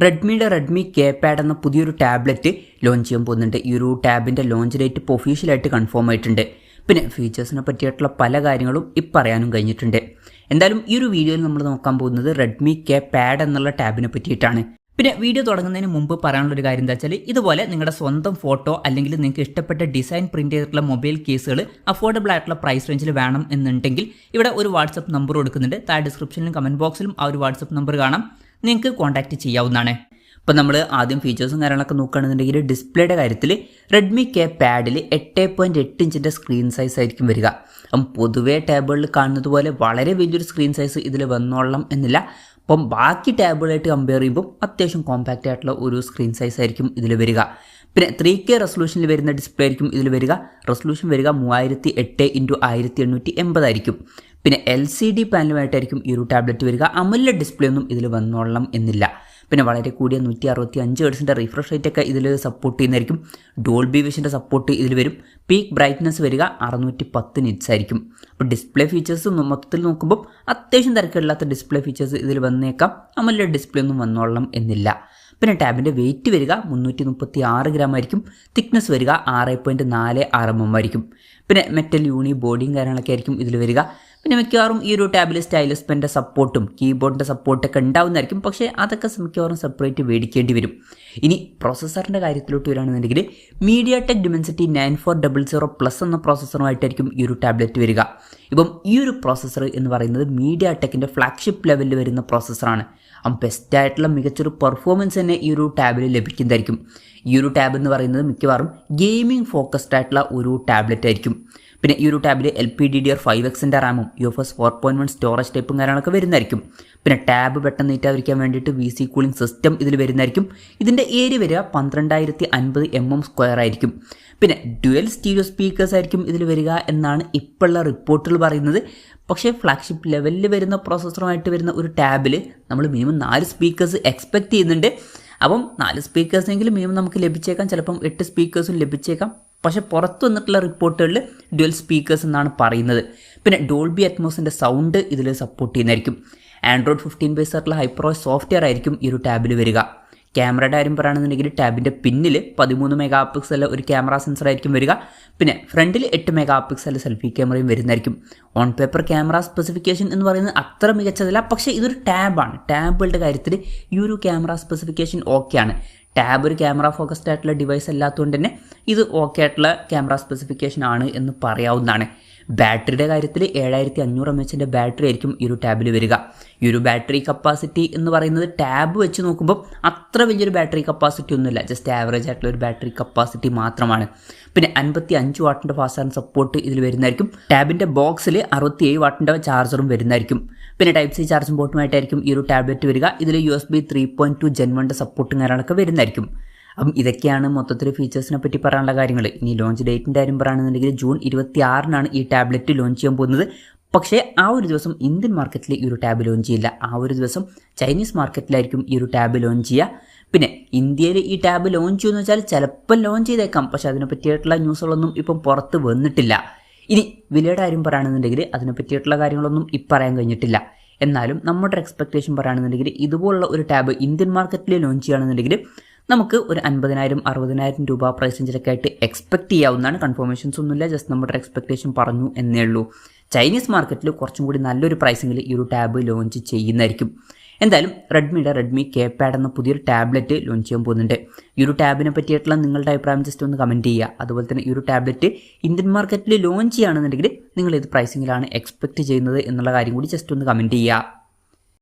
റെഡ്മിയുടെ Redmi K pad എന്ന പുതിയൊരു tablet launch ചെയ്യാൻ പോകുന്നുണ്ട്. ഈ ഒരു ടാബിൻ്റെ ലോഞ്ച് ഡേറ്റ് ഇപ്പോൾ ഒഫീഷ്യലായിട്ട് കൺഫേം ആയിട്ടുണ്ട്. പിന്നെ ഫീച്ചേഴ്സിനെ പറ്റിയിട്ടുള്ള പല കാര്യങ്ങളും പറയാനും കഴിഞ്ഞിട്ടുണ്ട്. എന്തായാലും ഈ ഒരു വീഡിയോയിൽ നമ്മൾ നോക്കാൻ പോകുന്നത് റെഡ്മി കെ പാഡ് എന്നുള്ള ടാബിനെ പറ്റിയിട്ടാണ്. പിന്നെ വീഡിയോ തുടങ്ങുന്നതിന് മുമ്പ് പറയാനുള്ളൊരു കാര്യം എന്താ വെച്ചാൽ, ഇതുപോലെ നിങ്ങളുടെ സ്വന്തം ഫോട്ടോ അല്ലെങ്കിൽ നിങ്ങൾക്ക് ഇഷ്ടപ്പെട്ട ഡിസൈൻ പ്രിന്റ് ചെയ്തിട്ടുള്ള മൊബൈൽ കേസുകൾ അഫോർഡബിൾ ആയിട്ടുള്ള പ്രൈസ് റേഞ്ചിൽ വേണം എന്നുണ്ടെങ്കിൽ ഇവിടെ ഒരു വാട്സപ്പ് നമ്പർ കൊടുക്കുന്നുണ്ട്. താഴെ ഡിസ്ക്രിപ്ഷനിലും കമൻറ്റ് ബോക്സിലും ആ ഒരു വാട്സപ്പ് നമ്പർ കാണാം, നിങ്ങൾക്ക് കോൺടാക്റ്റ് ചെയ്യാവുന്നതാണ്. ഇപ്പോൾ നമ്മൾ ആദ്യം ഫീച്ചേഴ്സും കാര്യങ്ങളൊക്കെ നോക്കുകയാണെന്നുണ്ടെങ്കിൽ ഡിസ്പ്ലേയുടെ കാര്യത്തിൽ റെഡ്മി കെ പാഡിൽ 8.8 ഇഞ്ചിൻ്റെ സ്ക്രീൻ സൈസ് ആയിരിക്കും വരിക. അപ്പം പൊതുവേ ടാബുകളിൽ കാണുന്നത് പോലെ വളരെ വലിയൊരു സ്ക്രീൻ സൈസ് ഇതിൽ വന്നോളണം എന്നില്ല. അപ്പം ബാക്കി ടാബുകളായിട്ട് കമ്പയർ ചെയ്യുമ്പോൾ അത്യാവശ്യം കോമ്പാക്റ്റ് ആയിട്ടുള്ള ഒരു സ്ക്രീൻ സൈസ് ആയിരിക്കും ഇതിൽ വരിക. പിന്നെ 3K റെസൊല്യൂഷനിൽ വരുന്ന ഡിസ്പ്ലേ ആയിരിക്കും ഇതിൽ വരിക. റെസൊല്യൂഷൻ വരിക 3008x1880 ആയിരിക്കും. പിന്നെ LCD പാനലുമായിട്ടായിരിക്കും ഈ ഒരു ടാബ്ലറ്റ് വരിക. AMOLED ഡിസ്പ്ലേ ഒന്നും ഇതിൽ വന്നോളണം എന്നില്ല. പിന്നെ വളരെ കൂടിയ 165 ഹെർട്സിൻ്റെ റിഫ്രഷ് റേറ്റ് ഒക്കെ ഇതിൽ സപ്പോർട്ട് ചെയ്യുന്നതായിരിക്കും. ഡോൾബി വിഷൻ്റെ സപ്പോർട്ട് ഇതിൽ വരും. പീക്ക് ബ്രൈറ്റ്നസ് വരിക 610 നിറ്റ്സ് ആയിരിക്കും. അപ്പോൾ ഡിസ്പ്ലേ ഫീച്ചേഴ്സ് മൊത്തത്തിൽ നോക്കുമ്പോൾ അത്യാവശ്യം തിരക്കില്ലാത്ത ഡിസ്പ്ലേ ഫീച്ചേഴ്സ് ഇതിൽ വന്നേക്കാം. AMOLED ഡിസ്പ്ലേ ഒന്നും വന്നോളണം എന്നില്ല. പിന്നെ ടാബിൻ്റെ വെയിറ്റ് വരിക 336 ഗ്രാം ആയിരിക്കും. തിക്നെസ് വരിക 6.46 mm ആയിരിക്കും. പിന്നെ മെറ്റൽ യൂണി ബോഡിയും കാര്യങ്ങളൊക്കെ ആയിരിക്കും ഇതിൽ വരിക. പിന്നെ മിക്കവാറും ഈ ഒരു ടാബിൽ സ്റ്റൈലസ് പെൻ്റെ സപ്പോർട്ടും കീബോർഡിൻ്റെ സപ്പോർട്ടൊക്കെ ഉണ്ടാവുന്നതായിരിക്കും. പക്ഷേ അതൊക്കെ മിക്കവാറും സെപ്പറേറ്റ് മേടിക്കേണ്ടി വരും. ഇനി പ്രോസസ്സറിൻ്റെ കാര്യത്തിലോട്ട് വരികയാണെന്നുണ്ടെങ്കിൽ MediaTek Dimensity 9400+ എന്ന പ്രോസസ്സറുമായിട്ടായിരിക്കും ഈ ഒരു ടാബ്ലറ്റ് വരിക. ഇപ്പം ഈ ഒരു പ്രോസസ്സർ എന്ന് പറയുന്നത് MediaTekൻ്റെ ഫ്ലാഗ്ഷിപ്പ് ലെവലിൽ വരുന്ന പ്രോസസ്സറാണ്. ബെസ്റ്റായിട്ടുള്ള മികച്ചൊരു പെർഫോമൻസ് തന്നെ ഈ ഒരു ടാബിൽ ലഭിക്കുന്നതായിരിക്കും. ഈ ഒരു ടാബ് എന്ന് പറയുന്നത് മിക്കവാറും ഗെയിമിംഗ് ഫോക്കസ്ഡ് ആയിട്ടുള്ള ഒരു ടാബ്ലറ്റ് ആയിരിക്കും. പിന്നെ ഈ ഒരു ടാബിൽ LPDDR5Xൻ്റെ റാമും UFS 4.1 സ്റ്റോറേജ് ടൈപ്പും കാര്യങ്ങളൊക്കെ വരുന്നതായിരിക്കും. പിന്നെ ടാബ് പെട്ടെന്ന് നീറ്റാതിരിക്കാൻ വേണ്ടിയിട്ട് VC കൂളിംഗ് സിസ്റ്റം ഇതിൽ വരുന്നതായിരിക്കും. ഇതിൻ്റെ ഏരിയ വരിക 12050 mm² ആയിരിക്കും. പിന്നെ ഡ്യുവൽ സ്റ്റീരിയോ സ്പീക്കേഴ്സ് ആയിരിക്കും ഇതിൽ വരിക എന്നാണ് ഇപ്പോഴുള്ള റിപ്പോർട്ടുകൾ പറയുന്നത്. പക്ഷേ ഫ്ലാഗ്ഷിപ്പ് ലെവലിൽ വരുന്ന പ്രോസസ്സറുമായിട്ട് വരുന്ന ഒരു ടാബിൽ നമ്മൾ മിനിമം 4 സ്പീക്കേഴ്സ് എക്സ്പെക്റ്റ് ചെയ്യുന്നുണ്ട്. അപ്പം 4 സ്പീക്കേഴ്സെങ്കിലും മിനിമം നമുക്ക് ലഭിച്ചേക്കാം, ചിലപ്പം 8 സ്പീക്കേഴ്സും ലഭിച്ചേക്കാം. പക്ഷേ പുറത്തു വന്നിട്ടുള്ള റിപ്പോർട്ടുകളിൽ ഡ്യുവൽ സ്പീക്കേഴ്സ് എന്നാണ് പറയുന്നത്. പിന്നെ ഡോൾബി അറ്റ്മോസിൻ്റെ സൗണ്ട് ഇതിൽ സപ്പോർട്ട് ചെയ്യുന്നതായിരിക്കും. Android 15 ബേസ് ആയിട്ടുള്ള ഹൈപ്രോസ് സോഫ്റ്റ്വെയർ ആയിരിക്കും ഈ ഒരു ടാബിൽ വരിക. ക്യാമറയുടെ കാര്യം പറയുകയാണെന്നുണ്ടെങ്കിൽ ടാബിൻ്റെ പിന്നിൽ 13 MP ഒരു ക്യാമറ സെൻസർ ആയിരിക്കും വരിക. പിന്നെ ഫ്രണ്ടിൽ 8 MP സെൽഫി ക്യാമറയും വരുന്നതായിരിക്കും. ഓൺ പേപ്പർ ക്യാമറ സ്പെസിഫിക്കേഷൻ എന്ന് പറയുന്നത് അത്ര മികച്ചതല്ല. പക്ഷേ ഇതൊരു ടാബാണ്. ടാബുകളുടെ കാര്യത്തിൽ ഈ ഒരു ക്യാമറ സ്പെസിഫിക്കേഷൻ ഓക്കെയാണ്. ടാബ് ഒരു ക്യാമറ ഫോക്കസ്ഡ് ആയിട്ടുള്ള ഡിവൈസ് അല്ലാത്തതുകൊണ്ട് തന്നെ ഇത് ഓക്കെ ആയിട്ടുള്ള ക്യാമറ സ്പെസിഫിക്കേഷൻ ആണ് എന്ന് പറയാവുന്നതാണ്. ബാറ്ററിയുടെ കാര്യത്തിൽ 7500 mAh ബാറ്ററി ആയിരിക്കും ഈ ഒരു ടാബിൽ വരിക. ഈ ഒരു ബാറ്ററി കപ്പാസിറ്റി എന്ന് പറയുന്നത് ടാബ് വെച്ച് നോക്കുമ്പോൾ അത്ര വലിയൊരു ബാറ്ററി കപ്പാസിറ്റി ഒന്നുമില്ല, ജസ്റ്റ് ആവറേജ് ആയിട്ടുള്ള ഒരു ബാറ്ററി കപ്പാസിറ്റി മാത്രമാണ്. പിന്നെ 55 വാട്ടിൻ്റെ ഫാസ്റ്റ് ചാർജ് സപ്പോർട്ട് ഇതിൽ വരുന്നതായിരിക്കും. ടാബിൻ്റെ ബോക്സിൽ 67 വാട്ടിൻ്റെ ചാർജറും വരുന്നതായിരിക്കും. പിന്നെ Type-C ചാർജിംഗ് പോർട്ടുമായിട്ടായിരിക്കും ഈ ഒരു ടാബ്ലറ്റ് വരിക. ഇതിൽ USB 3.2 Gen 1 സപ്പോർട്ടും കാര്യങ്ങളൊക്കെ വരുന്നതായിരിക്കും. അപ്പം ഇതൊക്കെയാണ് മൊത്തത്തിൽ ഫീച്ചേഴ്സിനെ പറ്റി പറയാനുള്ള കാര്യങ്ങൾ. ഇനി ലോഞ്ച് ഡേറ്റിൻ്റെ കാര്യം പറയുകയാണെന്നുണ്ടെങ്കിൽ June 26 ഈ ടാബ്ലറ്റ് ലോഞ്ച് ചെയ്യാൻ പോകുന്നത്. പക്ഷേ ആ ഒരു ദിവസം ഇന്ത്യൻ മാർക്കറ്റിൽ ഈ ഒരു ടാബ് ലോഞ്ച് ചെയ്യില്ല. ആ ഒരു ദിവസം ചൈനീസ് മാർക്കറ്റിലായിരിക്കും ഈ ഒരു ടാബ് ലോഞ്ച് ചെയ്യുക. പിന്നെ ഇന്ത്യയിൽ ഈ ടാബ് ലോഞ്ച് ചെയ്യുമെന്ന് വെച്ചാൽ ചിലപ്പോൾ ലോഞ്ച് ചെയ്തേക്കാം. പക്ഷേ അതിനെ പറ്റിയിട്ടുള്ള ന്യൂസുകളൊന്നും ഇപ്പം പുറത്ത് വന്നിട്ടില്ല. ഇനി വിലയുടെ കാര്യം പറയുകയാണെന്നുണ്ടെങ്കിൽ അതിനെ പറ്റിയിട്ടുള്ള കാര്യങ്ങളൊന്നും പറയാൻ കഴിഞ്ഞിട്ടില്ല. എന്നാലും നമ്മുടെ എക്സ്പെക്റ്റേഷൻ പറയുകയാണെന്നുണ്ടെങ്കിൽ ഇതുപോലുള്ള ഒരു ടാബ് ഇന്ത്യൻ മാർക്കറ്റിൽ ലോഞ്ച് ചെയ്യുകയാണെന്നുണ്ടെങ്കിൽ നമുക്ക് ഒരു 50,000-60,000 രൂപ പ്രൈസ് റേഞ്ചിലൊക്കെ ആയിട്ട് എക്സ്പെക്ട് ചെയ്യാവുന്നതാണ്. കൺഫർമേഷൻസ് ഒന്നുമില്ല, ജസ്റ്റ് നമ്മുടെ എക്സ്പെക്റ്റേഷൻ പറഞ്ഞു എന്നേ ഉള്ളൂ. ചൈനീസ് മാർക്കറ്റിൽ കുറച്ചും കൂടി നല്ലൊരു പ്രൈസിങ്ങിൽ ഈ ഒരു ടാബ് ലോഞ്ച് ചെയ്യുന്നതായിരിക്കും. എന്തായാലും റെഡ്മി കെ പാഡ് എന്ന പുതിയൊരു ടാബ്ലറ്റ് ലോഞ്ച് ചെയ്യാൻ പോകുന്നുണ്ട്. ഈ ഒരു ടാബിനെ പറ്റിയിട്ടുള്ള നിങ്ങളുടെ അഭിപ്രായം ജസ്റ്റ് ഒന്ന് കമൻറ്റ് ചെയ്യുക. അതുപോലെ തന്നെ ഈ ഒരു ടാബ്ലറ്റ് ഇന്ത്യൻ മാർക്കറ്റിൽ ലോഞ്ച് ചെയ്യുകയാണെന്നുണ്ടെങ്കിൽ നിങ്ങൾ ഏത് പ്രൈസിങ്ങിലാണ് എക്സ്പെക്ട് ചെയ്യുന്നത് എന്നുള്ള കാര്യം കൂടി ജസ്റ്റ് ഒന്ന് കമൻറ്റ് ചെയ്യുക.